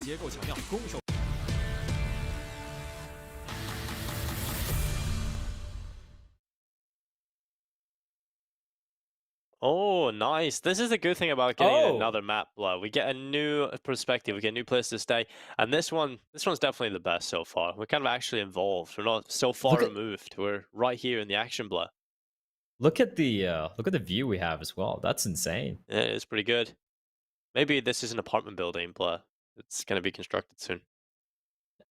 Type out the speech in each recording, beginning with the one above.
结构巧妙，攻守。Oh, nice. This is the good thing about getting another map, Blood. We get a new perspective, we get a new place to stay. And this one's definitely the best so far. We're kind of actually involved. We're not so far removed. We're right here in the action, Blood. Look at the view we have as well. That's insane. Yeah, it's pretty good. Maybe this is an apartment building, Blood. It's gonna be constructed soon.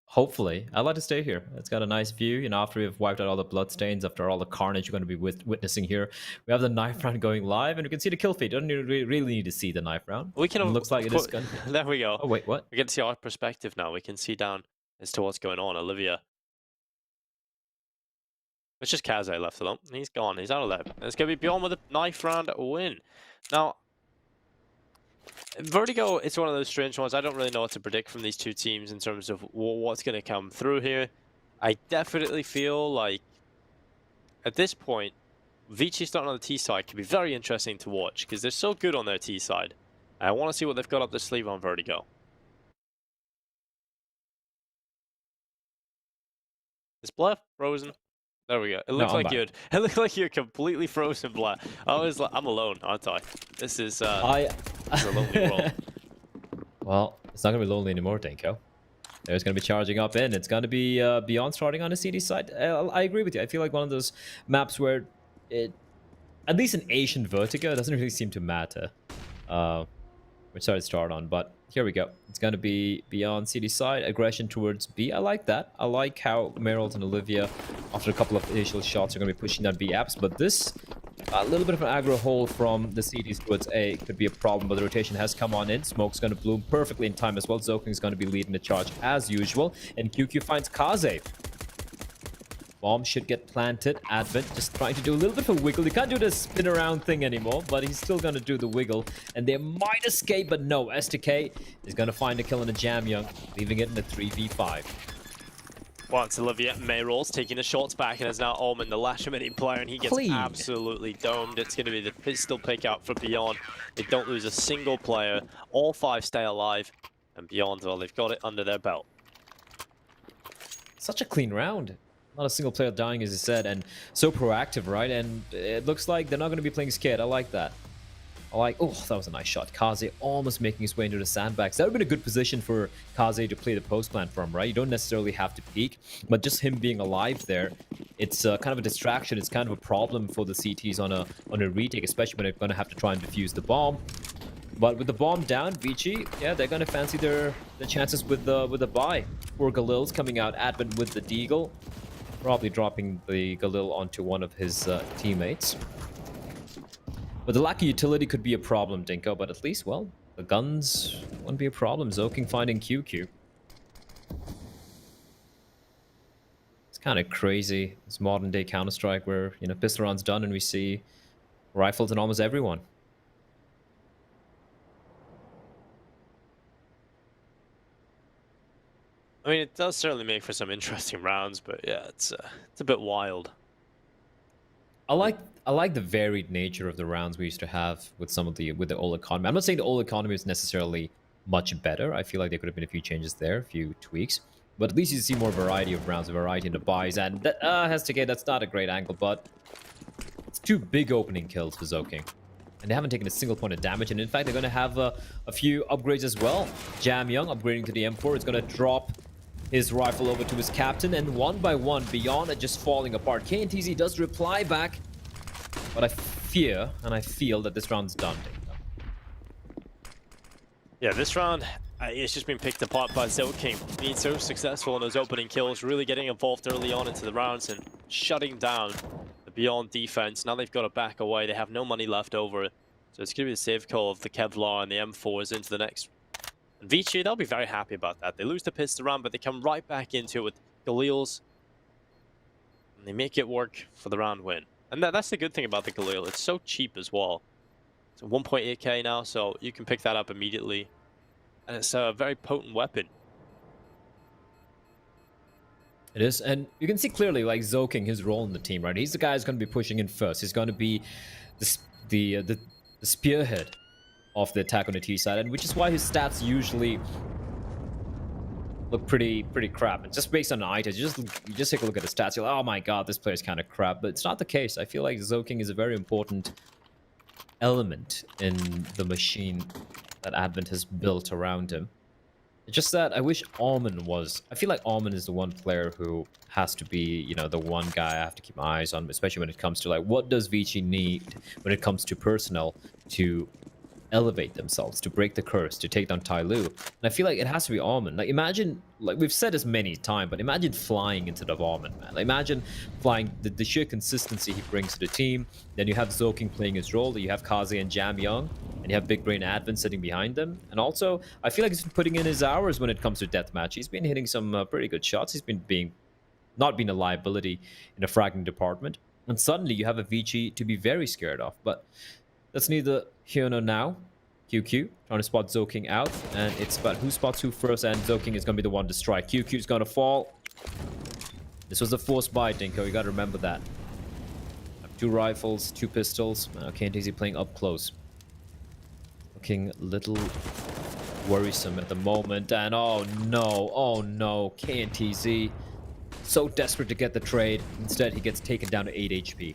Hopefully, I'd like to stay here. It's got a nice view, you know, after we've wiped out all the bloodstains, after all the carnage you're going to be witnessing here. We have the knife round going live, and we can see the kill feed. Don't really need to see the knife round. We can. It looks like it is going. There we go. Oh wait, what? We get to see our perspective now. We can see down as to what's going on. Olivia. It's just Kaze left alone. He's gone. He's out of there. It's going to be Beyond with a knife round win. Now, Vertigo, it's one of those strange ones. I don't really know what to predict from these two teams in terms of what's going to come through here. I definitely feel like, at this point, ViCi starting on the T side could be very interesting to watch because they're so good on their T side. I want to see what they've got up their sleeve on Vertigo. Is Blur frozen? There we go. It looks like it looks like you're completely frozen, Blur. I'm alone, aren't I? This is a lonely world. Well, it's not gonna be lonely anymore, Denko. There's gonna be charging up in. It's gonna be Beyond starting on the CD side. I agree with you. I feel like one of those maps where it, at least in Asian Vertigo, doesn't really seem to matter which side to start on, but here we go. It's going to be Beyond CD side, aggression towards B. I like that. I like how Merrill and Olivia, after a couple of initial shots, are going to be pushing down B apps, but this, a little bit of an aggro hold from the CDs towards A could be a problem, but the rotation has come on in. Smoke's going to bloom perfectly in time as well. Zoking's going to be leading the charge as usual, and QQ finds Kaze. Bomb should get planted. Advent just trying to do a little bit of a wiggle. He can't do the spin around thing anymore, but he's still going to do the wiggle. And they might escape, but no. STK is going to find a kill in a Jam Young, leaving it in a 3v5. Once Olivia Mayrolls taking the shots back, and is now Omen, the last-minute player, and he gets absolutely domed. It's going to be the pistol pick out for Beyond. They don't lose a single player. All 5 stay alive. And Beyond, well, they've got it under their belt. Such a clean round. Not a single player dying, as you said, and so proactive, right? And it looks like they're not going to be playing scared. I like that. Oh, that was a nice shot. Kaze almost making his way into the sandbags. That would have been a good position for Kaze to play the post plant from, right? You don't necessarily have to peek, but just him being alive there, it's kind of a distraction. It's kind of a problem for the CTs on a retake, especially when they're going to have to try and defuse the bomb. But with the bomb down, ViCi, yeah, they're going to fancy their chances with the buy. Poor Galil's coming out, Advent with the Deagle. Probably dropping the Galil onto one of his teammates. But the lack of utility could be a problem, Dinko, but at least, well, the guns won't be a problem. Zoking finding QQ. It's kind of crazy, this modern-day Counter-Strike where, you know, pistol rounds done and we see rifles in almost everyone. I mean, it does certainly make for some interesting rounds, but yeah, it's a bit wild. I like the varied nature of the rounds we used to have with the old economy. I'm not saying the old economy is necessarily much better. I feel like there could have been a few changes there, a few tweaks, but at least you see more variety of rounds, a variety in the buys. And that has to get, that's not a great angle, but it's 2 big opening kills for Zoking. And they haven't taken a single point of damage. And in fact, they're going to have a few upgrades as well. Jam Young upgrading to the M4 is going to drop his rifle over to his captain, and one by one, Beyond are just falling apart. KNTZ does reply back, but I fear and I feel that this round's done. Yeah, this round, it's just been picked apart by Zoking. Being so successful in those opening kills, really getting involved early on into the rounds and shutting down the Beyond defense. Now they've got to back away. They have no money left over. So it's going to be the save call of the Kevlar and the M4s into the next. And ViCi, they'll be very happy about that. They lose the pistol round, but they come right back into it with Galil's. And they make it work for the round win. And that's the good thing about the Galil. It's so cheap as well. It's 1.8k now, so you can pick that up immediately. And it's a very potent weapon. It is, and you can see clearly, like, Zoking, his role in the team, right? He's the guy who's going to be pushing in first. He's going to be the spearhead of the attack on the T side, and which is why his stats usually look pretty crap. And just based on the items, you just take a look at the stats. You're like, oh my god, this player's kind of crap. But it's not the case. I feel like Zoking is a very important element in the machine that Advent has built around him. It's just that I wish Almond was. I feel like Almond is the one player who has to be, you know, the one guy I have to keep my eyes on, especially when it comes to like what does ViCi need when it comes to personnel to elevate themselves, to break the curse, to take down Tai Lu. And I feel like it has to be Almond. Like imagine, like we've said this many times, but imagine flying into the Almond, man. Like imagine flying, the sheer consistency he brings to the team. Then you have Zoking playing his role, you have Kaze and Jam Young, and you have Big Brain Advent sitting behind them. And also, I feel like he's been putting in his hours when it comes to deathmatch. He's been hitting some pretty good shots. He's been not being a liability in the fragging department. And suddenly you have a ViCi to be very scared of. But that's neither here nor now. QQ trying to spot Zoking out, and it's about who spots who first, and Zoking is going to be the one to strike. QQ's going to fall. This was a forced buy, Dinko. You got to remember that. 2 rifles, 2 pistols. KNTZ playing up close. Looking a little worrisome at the moment, and oh no, KNTZ so desperate to get the trade. Instead, he gets taken down to 8 HP.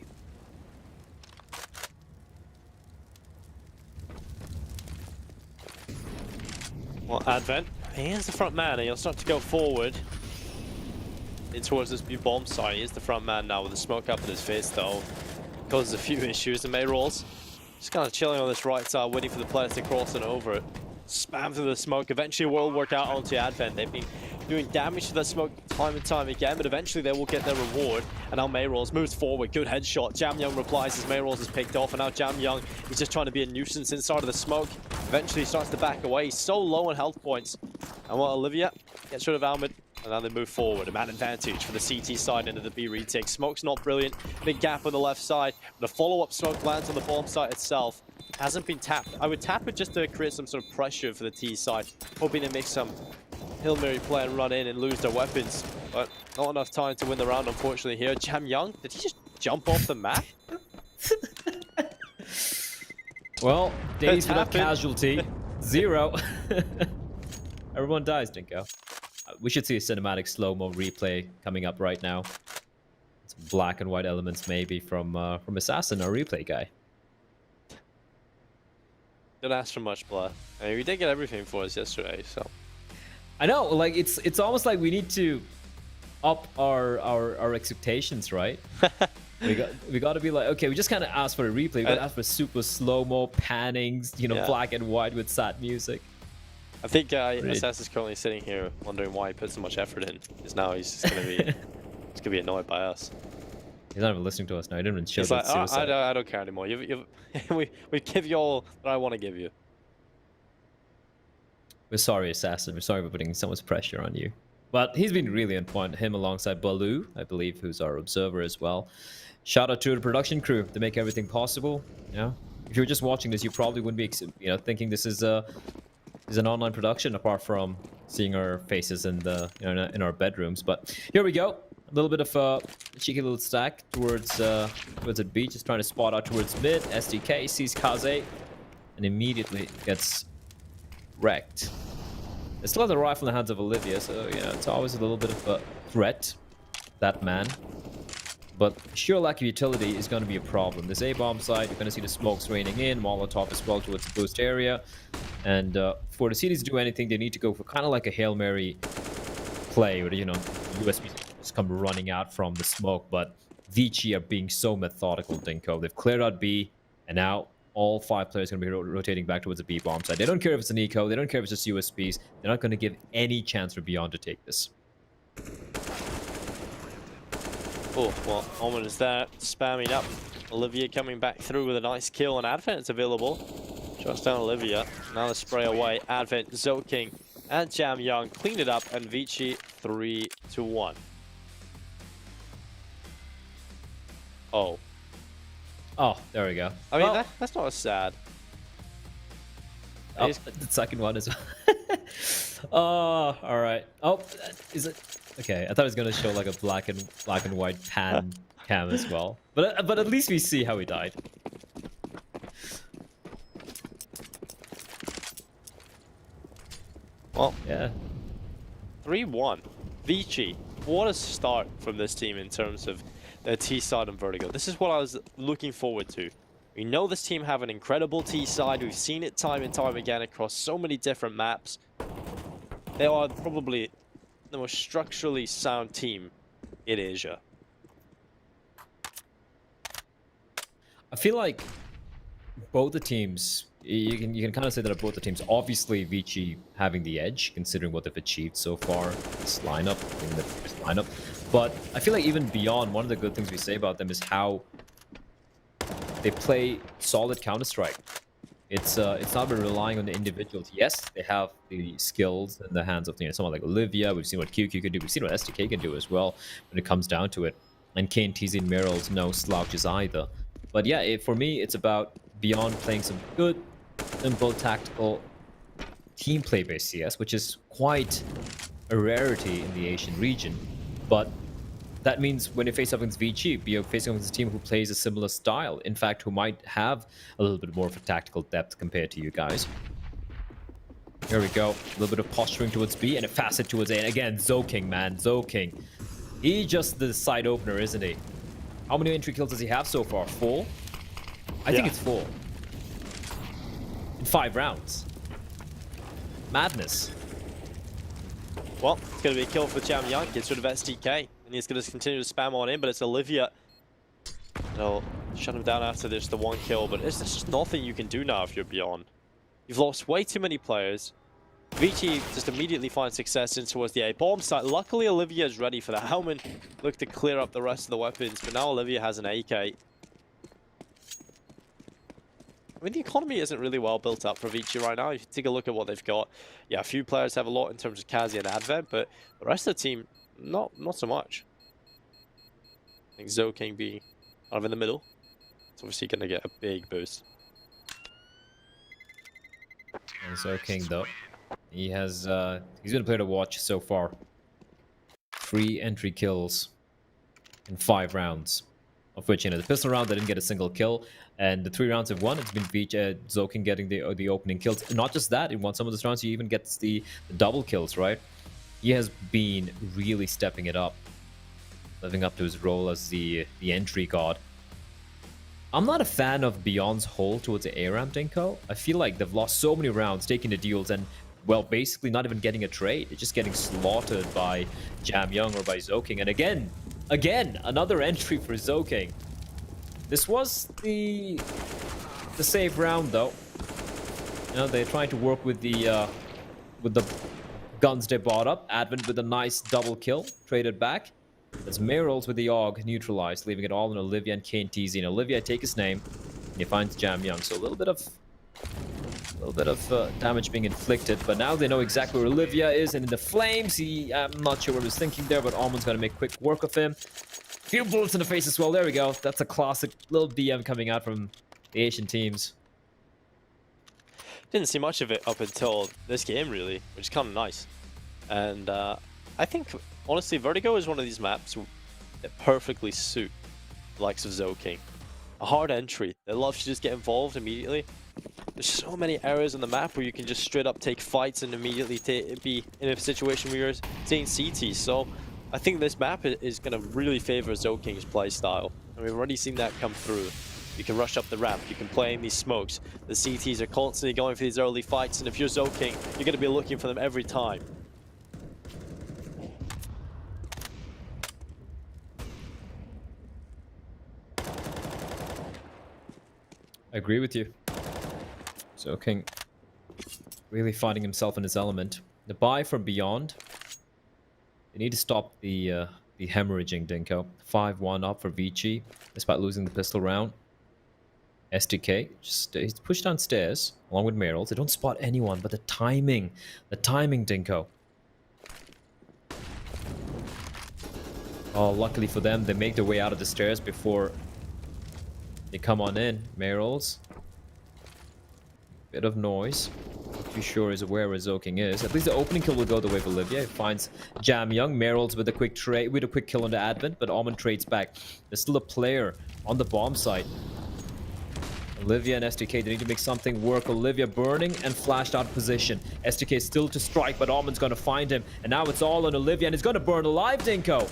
Well, Advent, he is the front man, and he'll start to go forward in towards this bomb site. He is the front man now with the smoke up in his face, though. Causes a few issues. The May rolls just kind of chilling on this right side, waiting for the players to cross and over it. Spam through the smoke. Eventually, will work out onto Advent. They've been doing damage to that smoke time and time again, but eventually they will get their reward. And now Mayrolls moves forward. Good headshot. Jam Young replies as Mayrolls is picked off, and now Jam Young is just trying to be a nuisance inside of the smoke. Eventually he starts to back away. He's so low on health points. And what Olivia gets rid of Almond, and now they move forward. A man advantage for the CT side into the B retake. Smoke's not brilliant. Big gap on the left side. The follow-up smoke lands on the bomb site itself. Hasn't been tapped. I would tap it just to create some sort of pressure for the T side, hoping to make some Hail Mary play and run in and lose their weapons. But not enough time to win the round, unfortunately, here. Jam Young, did he just jump off the map? Well, days without casualty. 0. Everyone dies, Dinko. We should see a cinematic slow-mo replay coming up right now. Some black and white elements maybe from Assassin, our replay guy. Don't ask for much, Blood. I mean, we did get everything for us yesterday, so. I know, like it's almost like we need to up our expectations, right? we got to be like, okay, we just kind of asked for a replay. We got to ask for super slow-mo pannings, you know, yeah. Black and white with sad music. I think Assassin's currently sitting here wondering why he put so much effort in, because now he's just gonna be annoyed by us. He's not even listening to us now. He didn't even show that suicide. I don't care anymore. We give you all that I want to give you. We're sorry, Assassin. We're sorry for putting so much pressure on you. But he's been really on point. Him alongside Baloo, I believe, who's our observer as well. Shout out to the production crew to make everything possible. You know, if you were just watching this, you probably wouldn't be, you know, thinking this is an online production, apart from seeing our faces in the, you know, in our bedrooms. But here we go. A little bit of a cheeky little stack towards the beach, just trying to spot out towards mid. SDK sees Kaze and immediately gets wrecked. They still have the rifle in the hands of Olivia, so yeah, it's always a little bit of a threat, that man. But sheer lack of utility is going to be a problem. This A-bomb site, you're going to see the smokes raining in, Molotov as well towards the boost area. And for the CDs to do anything, they need to go for kind of like a Hail Mary play, where, you know, USBs just come running out from the smoke. But ViCi are being so methodical, Dinko. They've cleared out B, and now all 5 players are going to be rotating back towards the B bomb side. They don't care if it's an eco. They don't care if it's just USBs. They're not going to give any chance for Beyond to take this. Oh, well, Omen is there, spamming up. Olivia coming back through with a nice kill, and Advent's available. Just down Olivia. Now the spray away. Advent, Zoking, and Jam Young cleaned it up, and ViCi 3-1. Oh. Oh, there we go. I mean, that's not as sad. Oh, the second one as well. Oh, all right. Oh, is it? Okay, I thought it was gonna show like a black and white pan cam as well. But at least we see how he died. Well, yeah. 3-1. ViCi, what a start from this team in terms of their T side and Vertigo. This is what I was looking forward to. We know this team have an incredible T side. We've seen it time and time again across so many different maps. They are probably the most structurally sound team in Asia. I feel like both the teams, you can kind of say that both the teams, obviously ViCi having the edge considering what they've achieved so far, this lineup, in the previous lineup. But I feel like even beyond, one of the good things we say about them is how they play solid Counter-Strike. It's not about relying on the individuals. Yes, they have the skills in the hands of someone like Olivia. We've seen what QQ can do. We've seen what STK can do as well when it comes down to it. And Kane, TZ, and Meryl's no slouches either. But yeah, for me, it's about beyond playing some good, simple, tactical, team play-based CS, which is quite a rarity in the Asian region. But that means when you face up against ViCi, you're facing up against a team who plays a similar style. In fact, who might have a little bit more of a tactical depth compared to you guys. Here we go. A little bit of posturing towards B and a facet towards A. And again, Zoking, man. Zoking. He's just the side opener, isn't he? How many entry kills does he have so far? 4? I think it's 4. In 5 rounds. Madness. Well, it's going to be a kill for Jam Young. Gets rid of STK. And he's going to continue to spam on in, but it's Olivia. They'll shut him down after this, the 1 kill. But there's just nothing you can do now if you're Beyond. You've lost way too many players. ViCi just immediately finds success in towards the A bomb site. Luckily, Olivia is ready for that. Hellman looked to clear up the rest of the weapons, but now Olivia has an AK. I mean, the economy isn't really well built up for ViCi right now. If you take a look at what they've got, yeah, a few players have a lot in terms of Kazi and Advent, but the rest of the team, not so much. I think Zoking being kind of in the middle. It's obviously going to get a big boost. And Zoking, though, he has he's been a player to watch so far. 3 entry kills in 5 rounds, of which, the pistol round they didn't get a single kill, and the 3 rounds have won. It's been Zoking getting the opening kills. And not just that, in some of those rounds he even gets the double kills, right? He has been really stepping it up, living up to his role as the entry god. I'm not a fan of Beyond's hold towards the A ramp, Dinko. I feel like they've lost so many rounds, taking the deals, and, well, basically not even getting a trade. It's just getting slaughtered by Jam Young or by Zoking. And again, another entry for Zoking. This was the safe round, though. They're trying to work with the guns they bought up. Advent with a nice double kill, traded back. That's Meryl's with the AUG neutralized, leaving it all in Olivia and Kane TZ. And Olivia take his name, and he finds Jam Young. So a little bit of damage being inflicted, but now they know exactly where Olivia is, and in the flames, I'm not sure what he was thinking there, but Almond's gonna make quick work of him. Few bullets in the face as well. There we go. That's a classic little BM coming out from the Asian teams. Didn't see much of it up until this game, really, which is kind of nice. And I think, honestly, Vertigo is one of these maps that perfectly suit the likes of Zoking. A hard entry. They love to just get involved immediately. There's so many areas on the map where you can just straight up take fights and immediately be in a situation where you're taking CT. So I think this map is going to really favor Zoking's play style. And we've already seen that come through. You can rush up the ramp, you can play in these smokes. The CTs are constantly going for these early fights, and if you're Zoking, you're going to be looking for them every time. I agree with you. Zoking really finding himself in his element. The buy from Beyond. They need to stop the hemorrhaging, Dinko. 5-1 up for ViCi, despite losing the pistol round. STK, he's pushed downstairs, along with Meryl. They don't spot anyone, but the timing, Dinko. Oh, luckily for them, they make their way out of the stairs before they come on in. Meryl's. Bit of noise. Not too sure he's aware where Zoking is. At least the opening kill will go the way of Olivia. He finds Jam Young. Meryl's with a quick kill on the Advent, but Almond trades back. There's still a player on the bomb site. Olivia and STK, they need to make something work. Olivia burning and flashed out of position. STK still to strike, but Almond's going to find him. And now it's all on Olivia, and he's going to burn alive, Dinko.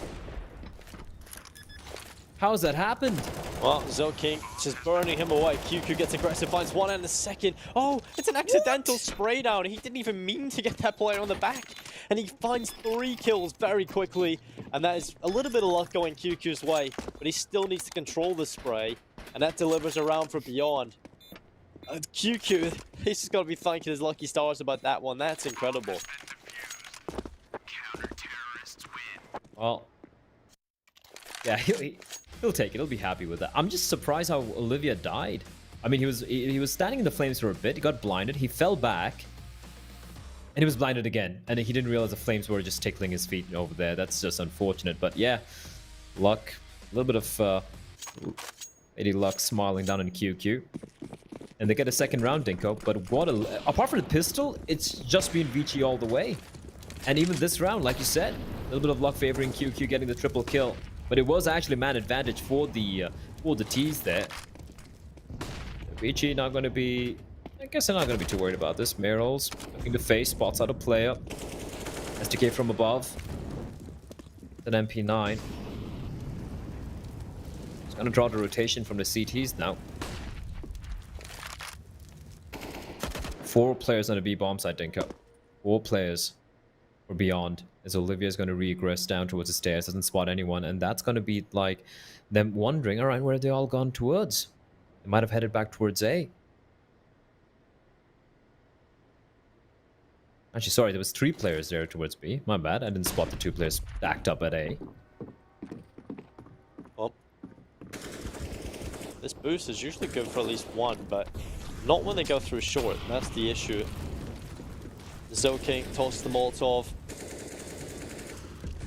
How's that happened? Well, ZocKing just burning him away. QQ gets aggressive, finds one and a second. Oh, it's an accidental spray down. He didn't even mean to get that player on the back. And he finds 3 kills very quickly. And that is a little bit of luck going QQ's way. But he still needs to control the spray. And that delivers around for Beyond. QQ, he's just got to be thanking his lucky stars about that one. That's incredible. Well, yeah, he'll take it. He'll be happy with that. I'm just surprised how Olivia died. I mean, he was standing in the flames for a bit. He got blinded. He fell back. And he was blinded again. And he didn't realize the flames were just tickling his feet over there. That's just unfortunate. But yeah, luck. A little bit of Lady Luck smiling down in QQ. And they get a second round, Dinko. But what a... Apart from the pistol, it's just been ViCi all the way. And even this round, like you said, a little bit of luck favoring QQ getting the triple kill. But it was actually man advantage for the T's there. ViCi not going to be... I guess they're not going to be too worried about this. Meryl's looking to face, spots out a player. STK from above. An MP9. He's going to draw the rotation from the CTs now. 4 players on the B bomb side, Dinko. 4 players or beyond. As Olivia's going to regress down towards the stairs, doesn't spot anyone, and that's going to be like them wondering, all right, where have they all gone towards? They might have headed back towards A. Actually, sorry, there was 3 players there towards B. My bad, I didn't spot the 2 players stacked up at A. Well, this boost is usually good for at least 1, but not when they go through short. That's the issue. ZocKing tosses the Molotov.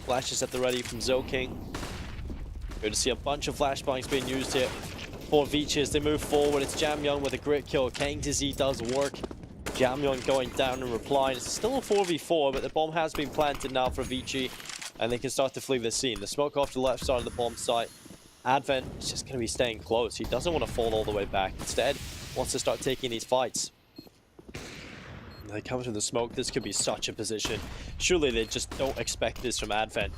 Flashes at the ready from ZocKing. Good to see a bunch of flashbangs being used here for ViCi as they move forward. It's Jamyoung with a grit kill. KTZ does work. Jamyoung going down and replying. It's still a 4v4, but the bomb has been planted now for ViCi, and they can start to flee the scene. The smoke off the left side of the bomb site. Advent is just going to be staying close. He doesn't want to fall all the way back. Instead, wants to start taking these fights. They come through the smoke. This could be such a position. Surely they just don't expect this from Advent.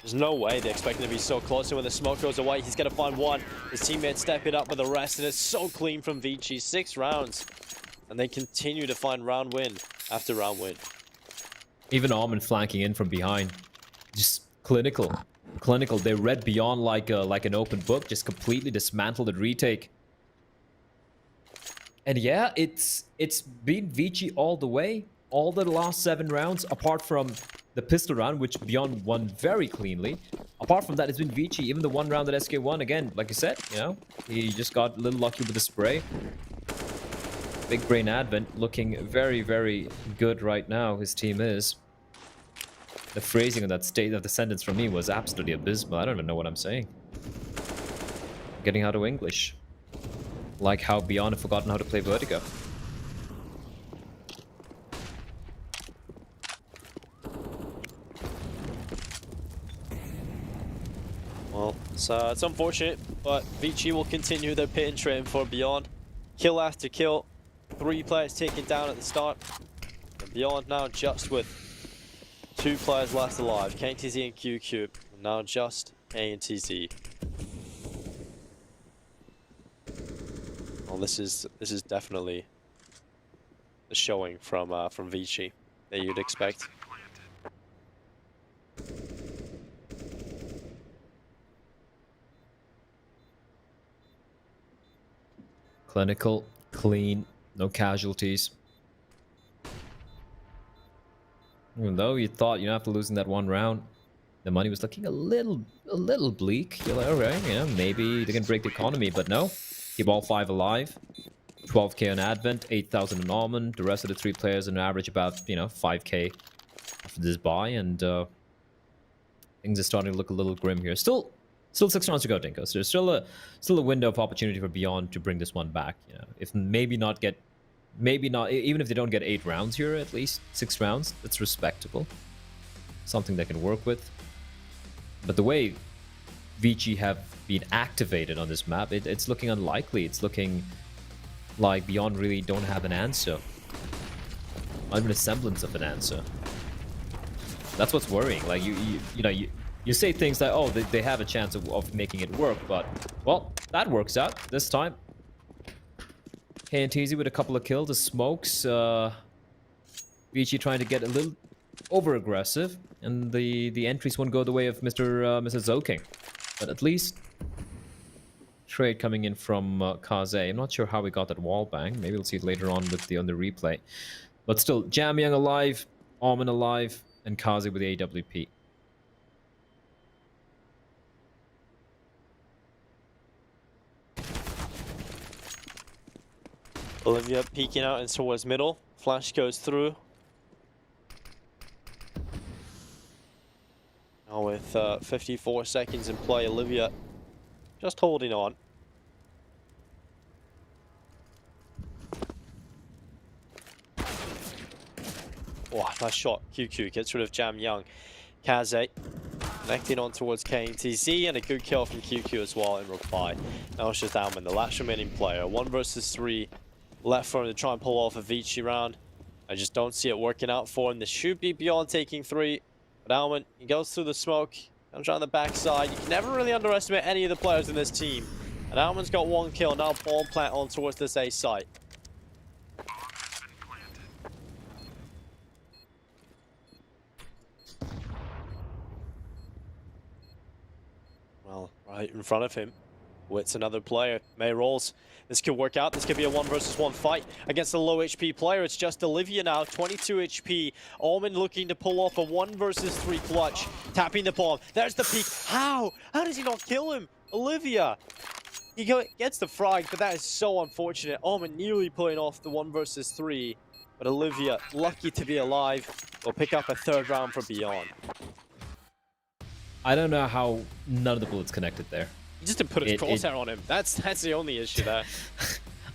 There's no way they expect him to be so close, and when the smoke goes away, he's going to find one. His teammates step it up with the rest, and it's so clean from ViCi. 6 rounds. And they continue to find round win after round win. Even Almond flanking in from behind. Just clinical. Clinical. They read beyond like an open book. Just completely dismantled the retake. And yeah, it's been ViCi all the way. All the last 7 rounds, apart from the pistol round, which Beyond won very cleanly. Apart from that, it's been ViCi. Even the 1 round that SK won, again, like I said, you know, he just got a little lucky with the spray. Big Brain Advent looking very, very good right now. His team is. The phrasing of that sentence from me was absolutely abysmal. I don't even know what I'm saying. Getting out of English. Like how Beyond have forgotten how to play Vertigo. Well, it's unfortunate, but ViCi will continue their pin train for Beyond. Kill after kill. 3 players taken down at the start. And Beyond now just with 2 players left alive. KTZ and QQ. And now just A and TZ. Well, this is definitely the showing from ViCi that you'd expect. Clinical, clean, no casualties. Even though you thought you'd have to lose in that 1 round, the money was looking a little bleak. You're like, alright, you know, maybe they can break the economy, but no. Keep all 5 alive. 12k on Advent, 8,000 on Almond. The rest of the 3 players on average about, you know, 5k after this buy, and things are starting to look a little grim here. Still 6 rounds to go, Dinko. So there's still a window of opportunity for Beyond to bring this one back. You know, if maybe not, even if they don't get 8 rounds here, at least 6 rounds, that's respectable. Something they can work with. But the way ViCi have been activated on this map, it's looking unlikely. It's looking like Beyond really don't have an answer. Not even a semblance of an answer. That's what's worrying. Like you say things like, oh, they have a chance of making it work, but well, that works out this time. KNTZ with a couple of kills, the smokes. ViCi trying to get a little over aggressive, and the entries won't go the way of Mr. Zoking. But at least trade coming in from Kaze. I'm not sure how we got that wall bang. Maybe we'll see it later on with the replay. But still, Jamyang alive, Omen alive, and Kaze with the AWP. Olivia peeking out and towards middle. Flash goes through. Now with 54 seconds in play, Olivia just holding on. Oh, nice shot. QQ gets rid of Jamyang. Kaze connecting on towards KNTZ, and a good kill from QQ as well in reply. Now it's just Alman, the last remaining player. 1 versus 3 left for him to try and pull off a ViCi round. I just don't see it working out for him. This should be Beyond taking 3. But Alman, he goes through the smoke, comes around the backside. You can never really underestimate any of the players in this team. And Alman's got 1 kill, now bomb plant on towards this A site. Well, right in front of him, Wit's another player. May rolls. This could work out. This could be a 1 versus 1 fight against a low HP player. It's just Olivia now, 22 HP. Omen looking to pull off a 1 versus 3 clutch. Tapping the bomb. There's the peek. How? How does he not kill him? Olivia. He gets the frag, but that is so unfortunate. Omen nearly pulling off the 1 versus 3. But Olivia, lucky to be alive, will pick up a 3rd round for Beyond. I don't know how none of the bullets connected there. He just didn't put his crosshair on him. That's the only issue there.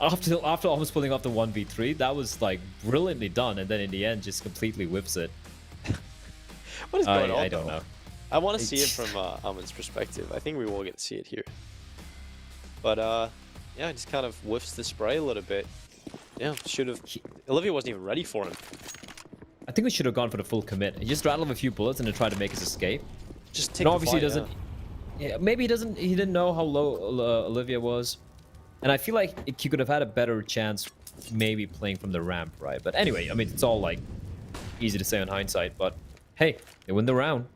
after almost pulling off the 1v3, that was like brilliantly done, and then in the end just completely whips it. What is going on? I don't know. I want to see it from Alman's perspective. I think we will get to see it here. But yeah, just kind of whiffs the spray a little bit. Yeah, should have. Olivia wasn't even ready for him. I think we should have gone for the full commit. He just rattled a few bullets and then tried to make his escape. Just take and obviously the fight, he doesn't. Yeah, maybe he doesn't. He didn't know how low Olivia was, and I feel like he could have had a better chance, maybe playing from the ramp, right? But anyway, I mean, it's all like easy to say in hindsight. But hey, they win the round.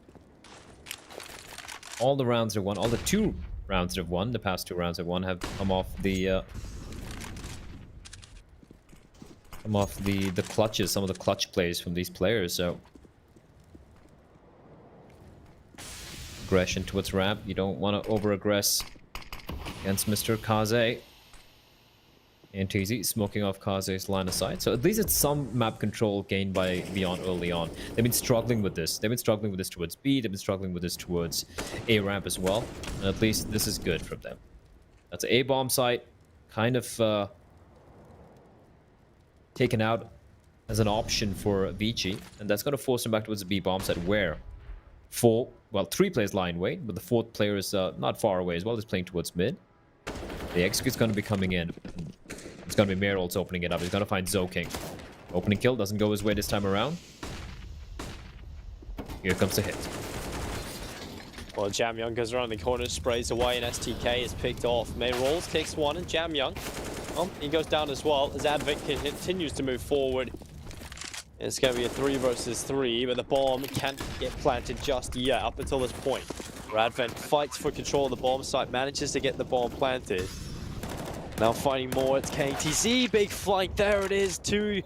All the rounds are won. All the 2 rounds they've won. The past 2 rounds they've won have come off the clutches. Some of the clutch plays from these players. So. Aggression towards ramp. You don't want to over-aggress against Mr. Kaze. And TZ smoking off Kaze's line of sight. So at least it's some map control gained by Beyond early on. They've been struggling with this. They've been struggling with this towards B. They've been struggling with this towards A ramp as well. And at least this is good from them. That's an A bomb site. Kind of taken out as an option for ViCi. And that's going to force them back towards the B bomb site where 3 players line wait, but the 4th player is not far away as well. He's playing towards mid. The execute's going to be coming in. It's going to be Meryl's opening it up. He's going to find Zoking. Opening kill doesn't go his way this time around. Here comes the hit. Well, Jamyang goes around the corner, sprays away, and STK is picked off. May rolls, takes 1, and Jamyang, well, he goes down as well as Advent continues to move forward. It's going to be a 3 versus 3, but the bomb can't get planted just yet up until this point. Advent fights for control of the bomb site, manages to get the bomb planted. Now fighting more, it's KTZ, big flank, there it is, 2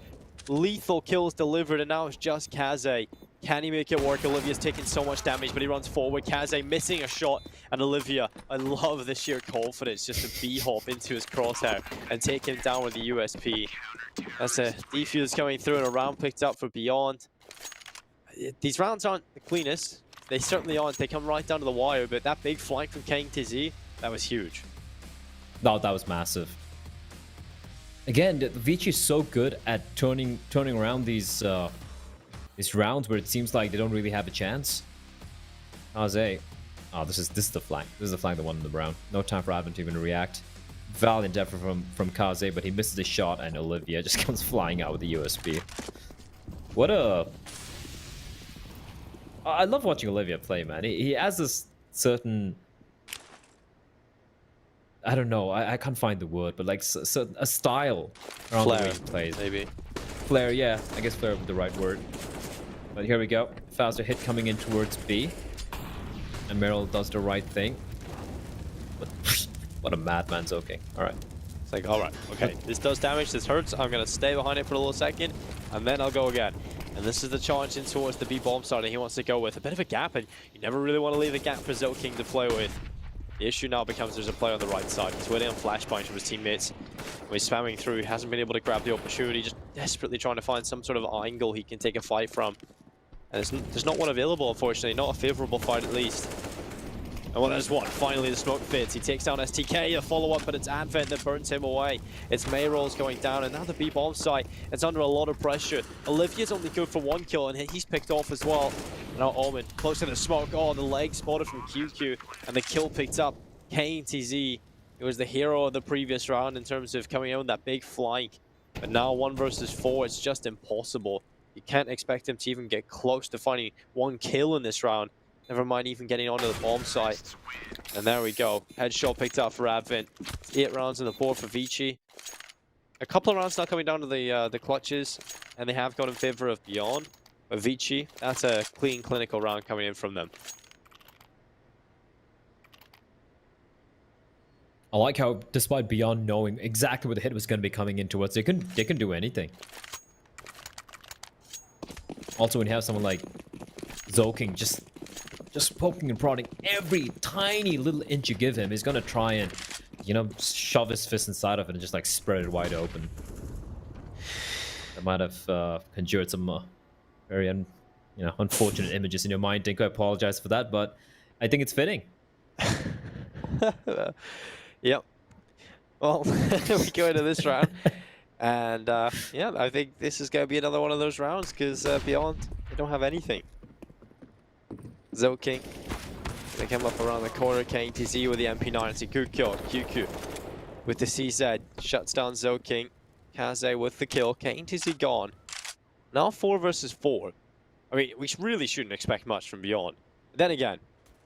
lethal kills delivered, and now it's just Kaze. Can he make it work? Olivia's taking so much damage, but he runs forward. Kaze missing a shot, and Olivia, I love the sheer confidence just to B-hop into his crosshair and take him down with the USP. That's a defuse coming through and a round picked up for Beyond. These rounds aren't the cleanest. They certainly aren't. They come right down to the wire, but that big flank from KTZ, that was huge. No, that was massive. Again, ViCi is so good at turning around these rounds where it seems like they don't really have a chance. Kaze Oh, this is the flank. This is the flank that won the round. No time for Advent to even react. Valiant effort from Kaze, but he misses the shot, and Olivia just comes flying out with the USB. What a... I love watching Olivia play, man. He has this certain... I don't know. I can't find the word, but like a style around Flair, the way he plays. maybe. Flair, yeah. I guess Flair would be the right word. But here we go. Faster hit coming in towards B. And Meryl does the right thing. But what a madman Zoking. Alright. It's like, alright, okay, this does damage, this hurts, I'm going to stay behind it for a little second, and then I'll go again. And this is the charge in towards the B bomb starting he wants to go with. A bit of a gap, and you never really want to leave a gap for Zoking to play with. The issue now becomes there's a player on the right side. He's waiting on flashpoint from his teammates. When he's spamming through, he hasn't been able to grab the opportunity, just desperately trying to find some sort of angle he can take a fight from. And there's not one available, unfortunately, not a favorable fight at least. And well, there's one. Finally, the smoke fits. He takes down STK, a follow-up, but it's Advent that burns him away. It's Mayrolls going down, and now the B-bomb site is under a lot of pressure. Olivia's only good for 1 kill, and he's picked off as well. Now Omen, close to the smoke. Oh, the leg spotted from QQ, and the kill picked up. KTZ, it was the hero of the previous round in terms of coming out with that big flank. But now 1 versus 4, it's just impossible. You can't expect him to even get close to finding 1 kill in this round. Never mind even getting onto the bomb site. And there we go. Headshot picked up for Advent. 8 rounds on the board for ViCi. A couple of rounds now coming down to the clutches, and they have gone in favor of Beyond. But ViCi, that's a clean clinical round coming in from them. I like how, despite Beyond knowing exactly where the hit was going to be coming in towards, they can do anything. Also, when you have someone like Zoking just poking and prodding every tiny little inch you give him, he's gonna try and, you know, shove his fist inside of it and just like spread it wide open. That might have conjured some very unfortunate images in your mind, Dinko. I apologize for that, but I think it's fitting. Yep. Well, we go into this round, and yeah, I think this is going to be another one of those rounds because Beyond, they don't have anything. Zoking, they come up around the corner. KTZ with the MP9. It's a good kill. QQ with the CZ shuts down Zoking. Kaze with the kill. KTZ gone. Now 4 versus 4. I mean, we really shouldn't expect much from Beyond. But then again,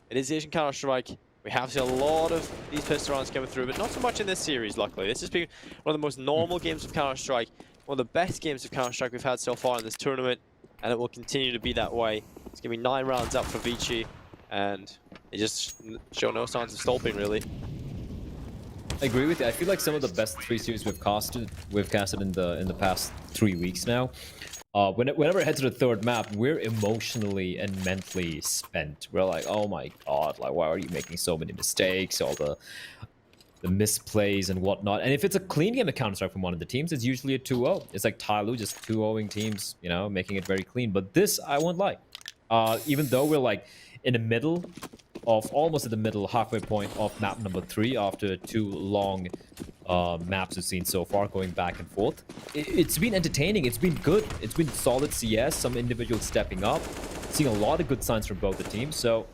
it is Asian Counter-Strike. We have seen a lot of these pistol rounds coming through, but not so much in this series, luckily. This has been one of the most normal games of Counter-Strike, one of the best games of Counter-Strike we've had so far in this tournament, and it will continue to be that way. It's going to be 9 rounds up for ViCi, and they just show no signs of stopping, really. I agree with you. I feel like some of the best 3 series we've casted in the past 3 weeks now. Whenever I head to the 3rd map, we're emotionally and mentally spent. We're like, oh my god, like why are you making so many mistakes? All the misplays and whatnot. And if it's a clean game of Counter-Strike from one of the teams, it's usually a 2-0. It's like Tyloo just 2-0ing teams, you know, making it very clean. But this, I won't lie. Even though we're like in the middle of, almost at the middle, halfway point of map number 3 after 2 long maps we've seen so far, going back and forth. It's been entertaining. It's been good. It's been solid CS. Some individuals stepping up. Seeing a lot of good signs from both the teams. So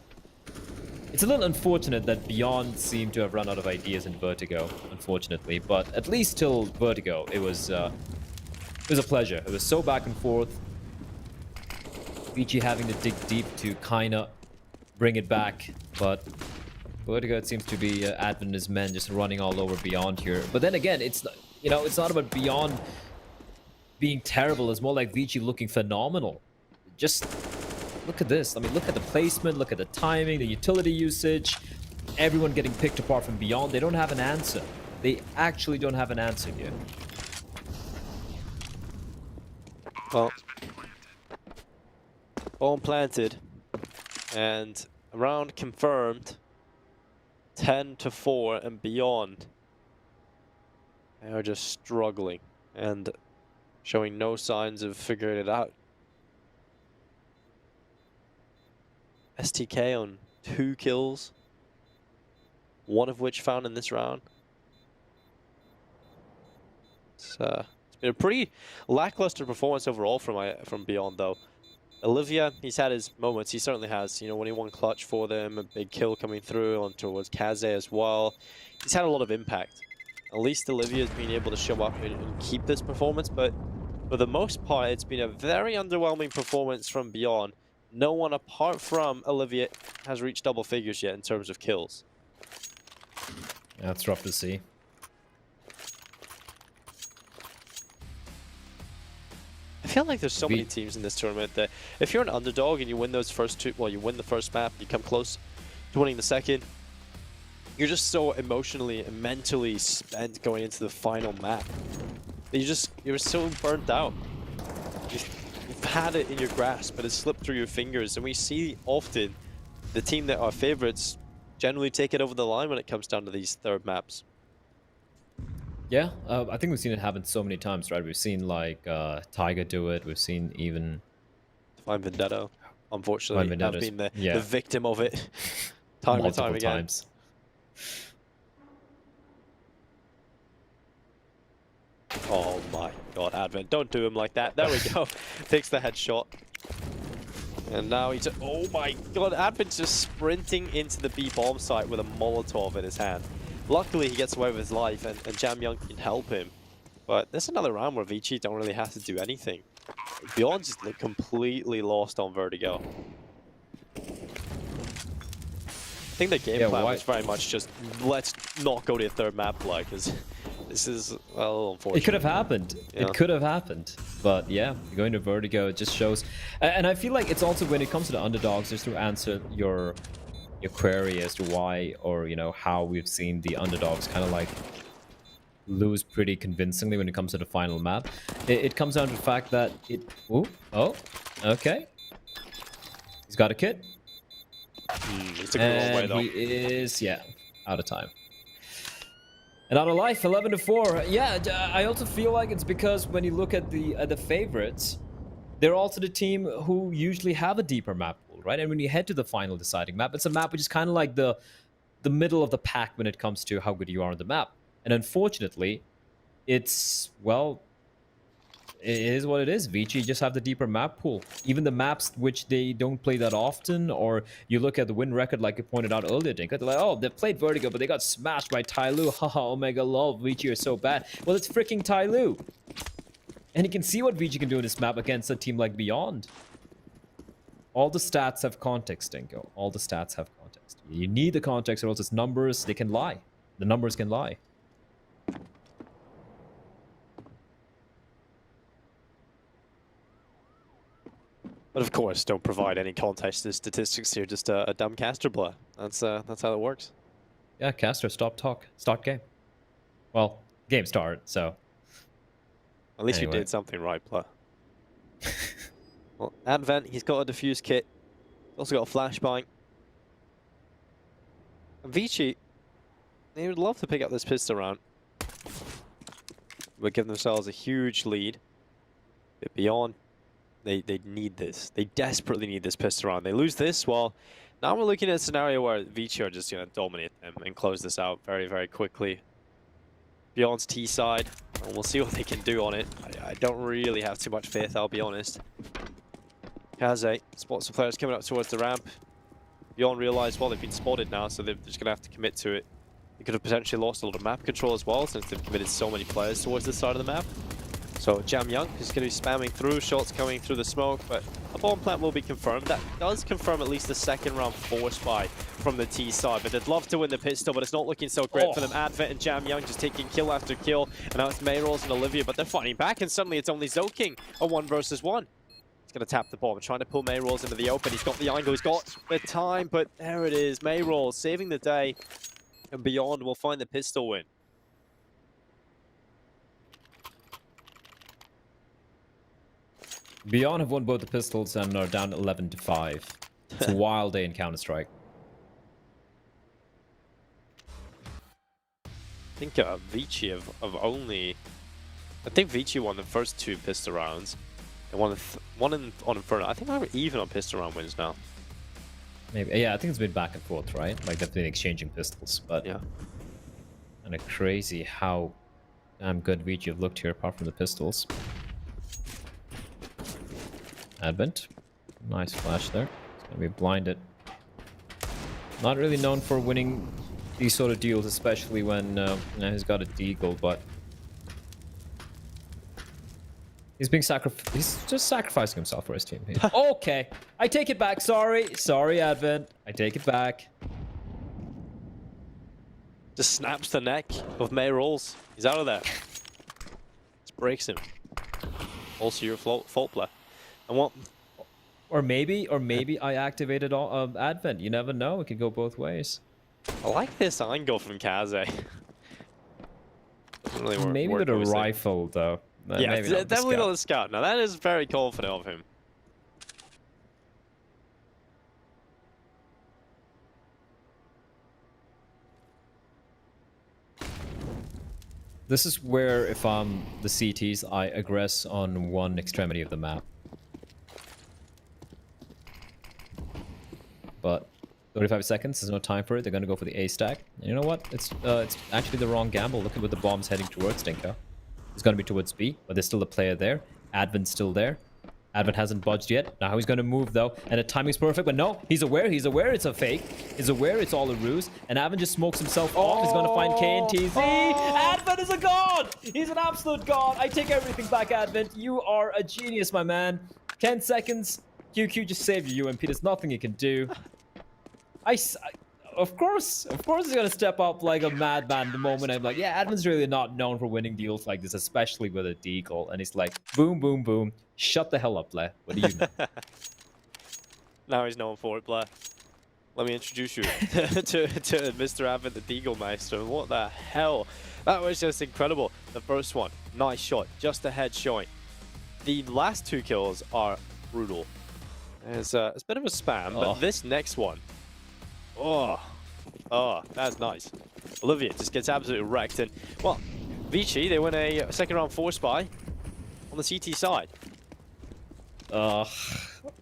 it's a little unfortunate that Beyond seemed to have run out of ideas in Vertigo, unfortunately. But at least till Vertigo, it was a pleasure. It was so back and forth. ViCi having to dig deep to kind of bring it back, but Vertigo, it seems to be Advent and his men just running all over Beyond here. But then again, it's not about Beyond being terrible. It's more like ViCi looking phenomenal. Just look at this. I mean, look at the placement, look at the timing, the utility usage. Everyone getting picked apart from Beyond. They don't have an answer. They actually don't have an answer here. Well, bomb planted, and a round confirmed. 10-4 and Beyond. They are just struggling and showing no signs of figuring it out. STK on 2 kills, 1 of which found in this round. It's been a pretty lackluster performance overall from Beyond, though. Olivia, he's had his moments. He certainly has. You know, when he won clutch for them, a big kill coming through on towards Kaze as well. He's had a lot of impact. At least Olivia's been able to show up and keep this performance, but for the most part, it's been a very underwhelming performance from Beyond. No one apart from Olivia has reached double figures yet in terms of kills. That's rough to see. I feel like there's so many teams in this tournament that if you're an underdog and you win those first two, well, you win the first map, you come close to winning the second, you're just so emotionally and mentally spent going into the final map. You're so burnt out. You've had it in your grasp, but it's slipped through your fingers, and we see often the team that are favorites generally take it over the line when it comes down to these third maps. Yeah, I think we've seen it happen so many times, right? We've seen like Tiger do it. We've seen even Divine Vendetta, unfortunately, have been the victim of it time and time again. Times. Oh my god, Advent, don't do him like that. There we go. Takes the headshot. And now he's... Oh my god, Advent's just sprinting into the B bomb site with a Molotov in his hand. Luckily, he gets away with his life, and Jam Young can help him. But there's another round where ViCi don't really have to do anything. Beyond just look completely lost on Vertigo. I think the game plan was very much just, let's not go to a third map, like, because this is, well, unfortunate. It could have happened. Yeah. It could have happened. But yeah, going to Vertigo, it just shows. And I feel like it's also, when it comes to the underdogs, just to answer your query as to why, or, you know, how we've seen the underdogs kind of like lose pretty convincingly when it comes to the final map. It comes down to the fact that it... Ooh, oh, okay. He's got a kit. He took it the wrong way, though. He is, yeah, out of time. And out of life, 11-4. Yeah, I also feel like it's because when you look at the favorites, they're also the team who usually have a deeper map pool, right? And when you head to the final deciding map, it's a map which is kind of like the middle of the pack when it comes to how good you are on the map. And unfortunately, it's, well, it is what it is. ViCi just have the deeper map pool. Even the maps which they don't play that often, or you look at the win record like you pointed out earlier, Dinka, they're like, oh, they played Vertigo, but they got smashed by Tyloo. Haha, Omega lol, ViCi are so bad. Well, it's freaking Tyloo. And you can see what ViCi can do in this map against a team like Beyond. All the stats have context, Dinko. All the stats have context. You need the context, or else it's numbers, they can lie. The numbers can lie. But of course, don't provide any context to statistics here, just a dumb caster blur. That's how it works. Yeah, caster, stop start game. Well, game start, so... At least you did something right, Blur. Well, Advent, he's got a defuse kit. He's also got a flashbang. And ViCi, they would love to pick up this pistol round. Would give themselves a huge lead. But Beyond, they need this. They desperately need this pistol round. They lose this, well, now we're looking at a scenario where ViCi are just going to dominate them and close this out very, very quickly. Beyond's T side, and we'll see what they can do on it. I don't really have too much faith, I'll be honest. Kaze spots the players coming up towards the ramp. Beyond realize, well, they've been spotted now, so they're just going to have to commit to it. They could have potentially lost a lot of map control as well, since they've committed so many players towards this side of the map. So Jam Young is going to be spamming through, shots coming through the smoke, but a bomb plant will be confirmed. That does confirm at least the second round force buy from the T side, but they'd love to win the pistol, but it's not looking so great for them. Advent and Jam Young just taking kill after kill, and now it's Mayrolls and Olivia, but they're fighting back, and suddenly it's only Zoking, a 1 versus 1. He's going to tap the bomb, trying to pull Mayrolls into the open. He's got the angle, he's got the time, but there it is. Mayrolls saving the day, and Beyond will find the pistol win. Beyond have won both the pistols and are down 11-5. It's a wild day in Counter-Strike. I think ViCi have only... I think ViCi won the first 2 pistol rounds. And one on Inferno. I think we're even on pistol round wins now. Maybe. Yeah, I think it's been back and forth, right? Like, they've been exchanging pistols. But yeah. Kind of crazy how damn good ViCi have looked here, apart from the pistols. Advent. Nice flash there. It's gonna be blinded. Not really known for winning these sort of deals, especially when he's got a deagle, but he's being he's just sacrificing himself for his team. Okay, I take it back. Sorry, Advent. I take it back. Just snaps the neck of May Rolls. He's out of there. Just breaks him. Also your fault play. And what? Or maybe I activated all Advent. You never know. It could go both ways. I like this angle from Kaze. Doesn't really work. Maybe with a rifle, though. Yeah, maybe definitely not the scout. Now that is very confident of him. This is where, if I'm the CTs, I aggress on one extremity of the map. But 35 seconds, there's no time for it. They're going to go for the A stack. And you know what? It's actually the wrong gamble. Look at what the bomb's heading towards, Dinko. It's going to be towards B, but there's still a player there. Advent's still there. Advent hasn't budged yet. Now he's going to move, though. And the timing's perfect. But no, he's aware it's a fake. He's aware it's all a ruse. And Advent just smokes himself off. He's going to find KNTZ. Advent is a god! He's an absolute god. I take everything back, Advent. You are a genius, my man. 10 seconds. QQ just saved you, UMP. There's nothing you can do. Of course he's gonna step up like a madman the moment I'm like, yeah, Advent's really not known for winning deals like this, especially with a deagle. And he's like, boom, boom, boom. Shut the hell up, Blair. What do you know? Now he's known for it, Blair. Let me introduce you to Mr. Advent, the Deagle Meister. What the hell? That was just incredible. The first one, nice shot, just a head showing. The last two kills are brutal. It's a bit of a spam, but this next one, oh, that's nice. Olivia just gets absolutely wrecked. And, well, ViCi, they win a second round 4 spy on the CT side.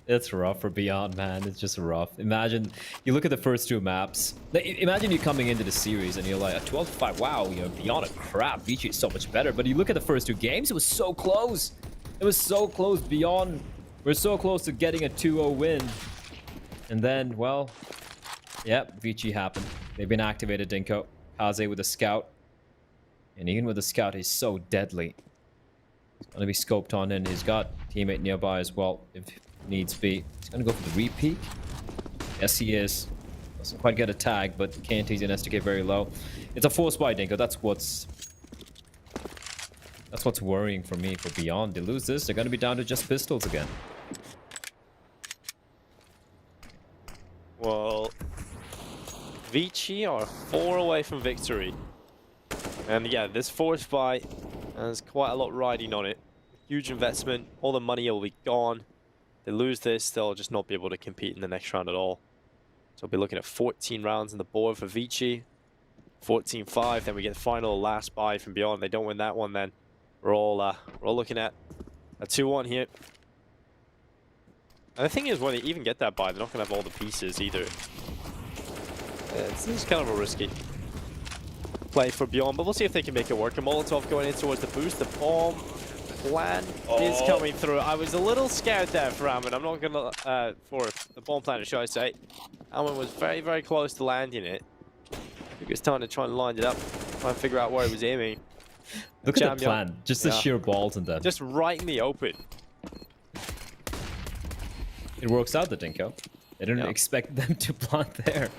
It's rough for Beyond, man. It's just rough. Imagine, you look at the first 2 maps. Imagine you coming into the series and you're like, a 12-5, wow, you know, Beyond a crap. ViCi is so much better. But you look at the first 2 games, it was so close. It was so close. Beyond, we're so close to getting a 2-0 win. And then, well, yep, ViCi happened. They've been activated, Dinko. Kaze with a scout. And even with a scout, he's so deadly. He's going to be scoped on in. He's got teammate nearby as well, if needs be. He's going to go for the repeat. Yes, he is. Doesn't quite get a tag, but KNT's in SDK very low. It's a 4 spy, Dinko. That's what's worrying for me for Beyond. They lose this, they're going to be down to just pistols again. Well, ViCi are 4 away from victory. And yeah, this 4 spy has quite a lot riding on it. Huge investment, all the money will be gone. They lose this, they'll just not be able to compete in the next round at all. So we'll be looking at 14 rounds on the board for ViCi. 14-5, then we get the final last buy from Beyond. If they don't win that one, then we're all looking at a 2-1 here. And the thing is, when they even get that buy, they're not going to have all the pieces either. It's kind of a risky play for Beyond, but we'll see if they can make it work. A Molotov going in towards the boost. The bomb plan is coming through. I was a little scared there for Amon. I'm not going to, for the bomb plan, should I say. Amon was very, very close to landing it. Took his time to try and line it up, try and figure out where he was aiming. Look at the plan, just the sheer balls in that. Just right in the open. It works out, the Dinko. They didn't expect them to plant there.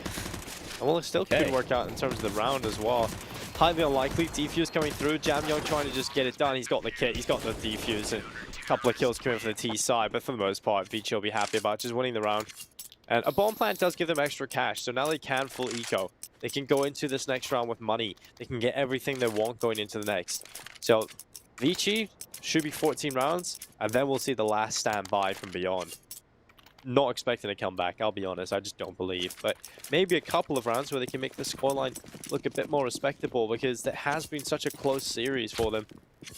Well, it still could work out in terms of the round as well. Highly unlikely. Defuse coming through. Jamyoung trying to just get it done. He's got the kit. He's got the defuse. And a couple of kills coming from the T side. But for the most part, ViCi will be happy about just winning the round. And a bomb plant does give them extra cash. So now they can full eco. They can go into this next round with money. They can get everything they want going into the next. So ViCi should be 14 rounds. And then we'll see the last standby from Beyond. Not expecting a comeback, I'll be honest. I just don't believe. But maybe a couple of rounds where they can make the scoreline look a bit more respectable, because it has been such a close series for them.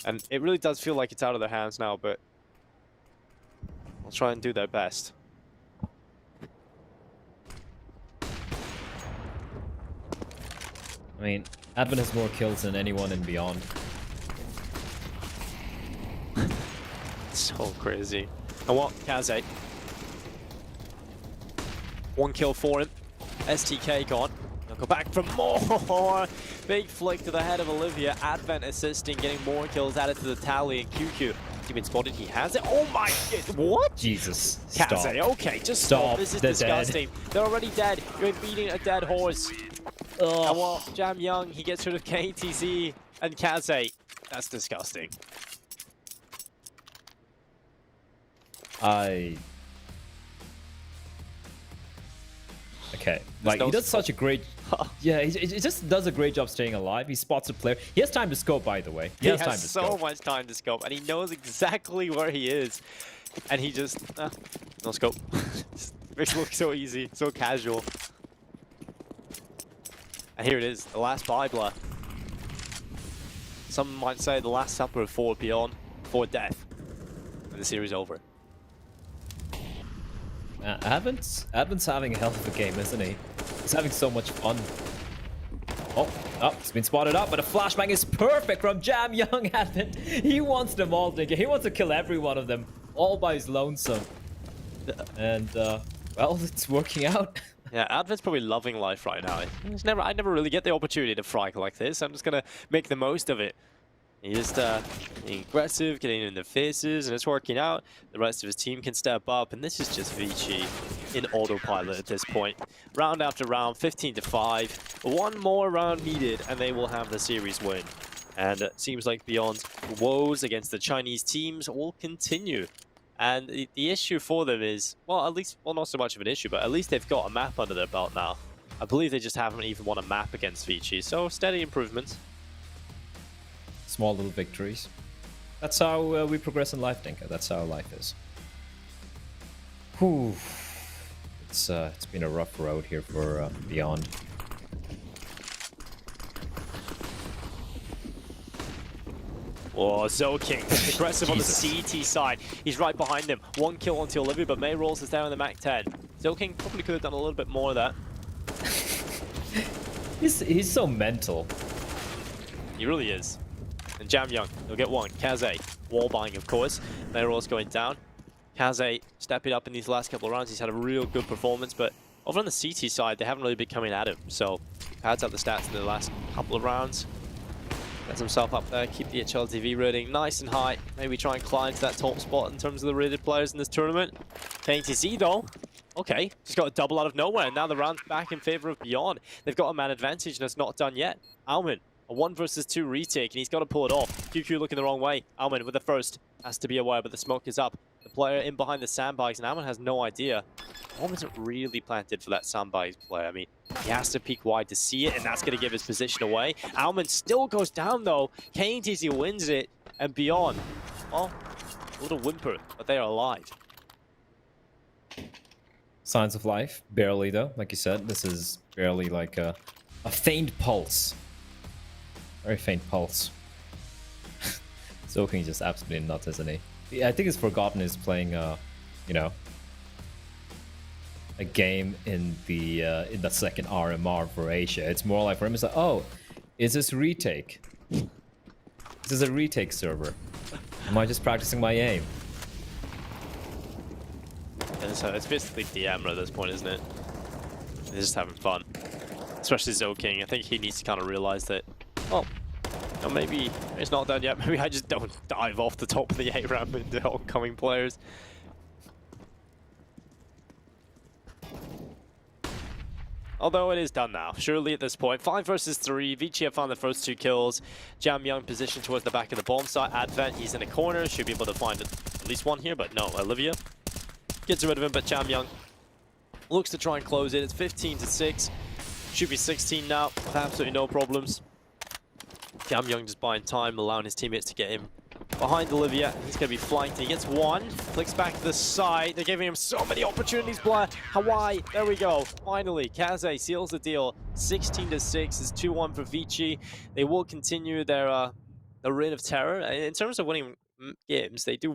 And it really does feel like it's out of their hands now, but I'll try and do their best. I mean, Advent has more kills than anyone in Beyond. So crazy. And what? Kaze. 1 kill for him. STK gone. He'll go back for more. Big flick to the head of Olivia. Advent assisting, getting more kills added to the tally. And QQ, has he been spotted? He has it. Oh my god. What? Jesus. Kaze, Stop. okay, just stop. This is They're disgusting. dead. They're already dead. You're beating a dead horse. And well, Jam Young, he gets rid of KTC and Kaze. That's disgusting. Okay, like he does such a great, yeah, he just does a great job staying alive. He spots a player. He has time to scope, by the way. He has so much time to scope, and he knows exactly where he is. And he just, no scope. Makes it look so easy, so casual. And here it is, the last Bibler. Some might say the last supper for Beyond, for death. And the series over. Advent's having a hell of a game, isn't he? He's having so much fun. Oh, it's been spotted up, but a flashbang is perfect from Jam Young Advent. He wants them all to get. He wants to kill every one of them, all by his lonesome. And well, it's working out. Yeah, Advent's probably loving life right now. I never really get the opportunity to frag like this. I'm just gonna make the most of it. He's just being aggressive, getting in their faces, and it's working out. The rest of his team can step up, and this is just ViCi in autopilot at this point. Round after round, 15-5. One more round needed, and they will have the series win. And it seems like Beyond's woes against the Chinese teams will continue. And the issue for them is, well, at least, well, not so much of an issue, but at least they've got a map under their belt now. I believe they just haven't even won a map against ViCi, so steady improvements. Small little victories. That's how we progress in life, Dinka. That's how life is. Whew. It's been a rough road here for Beyond. Oh, Zoking, aggressive on the CT side. He's right behind him. 1 kill onto Olivia, but May rolls is down in the Mac 10. Zoking probably could have done a little bit more of that. He's so mental. He really is. And Jam Young, he'll get one. Kaze, wall buying, of course. May rolls going down. Kaze stepping up in these last couple of rounds. He's had a real good performance, but over on the CT side, they haven't really been coming at him. So, pads out the stats in the last couple of rounds. Gets himself up there, keep the HLTV rating nice and high. Maybe try and climb to that top spot in terms of the rated players in this tournament. KTC though, okay, just got a double out of nowhere, and now the round's back in favor of Beyond. They've got a man advantage, and it's not done yet. Alman, a 1 versus 2 retake, and he's got to pull it off. QQ looking the wrong way. Alman with the first, has to be aware, but the smoke is up. The player in behind the sandbags, and Alman has no idea. Alman isn't really planted for that sandbags play. I mean, he has to peek wide to see it, and that's going to give his position away. Alman still goes down, though. KTC wins it, and Beyond, well, a little whimper, but they are alive. Signs of life, barely though. Like you said, this is barely like a faint pulse. Very faint pulse. Zoking just absolutely nuts, isn't he? Yeah, I think it's forgotten he's playing, you know, a game in the second RMR for Asia. It's more like for him, it's like, oh, is this retake? This is a retake server. Am I just practicing my aim? And so it's basically DMR at this point, isn't it? They're just having fun. Especially Zoking. I think he needs to kind of realize that, well, or maybe it's not done yet. Maybe I just don't dive off the top of the A ramp into oncoming players. Although it is done now, surely at this point. 5 versus 3, ViCi have found the first 2 kills. Jam Young positioned towards the back of the bomb site. Advent, he's in a corner, should be able to find at least one here, but no, Olivia gets rid of him, but Jam Young looks to try and close it. It's 15-6, should be 16 now, with absolutely no problems. Jam Young just buying time, allowing his teammates to get him behind Olivia. He's going to be flanked. He gets one, clicks back to the side. They're giving him so many opportunities, Blair. Hawaii, there we go. Finally, Kaze seals the deal. 16-6 is 2-1 for ViCi. They will continue their reign of terror. In terms of winning games, they do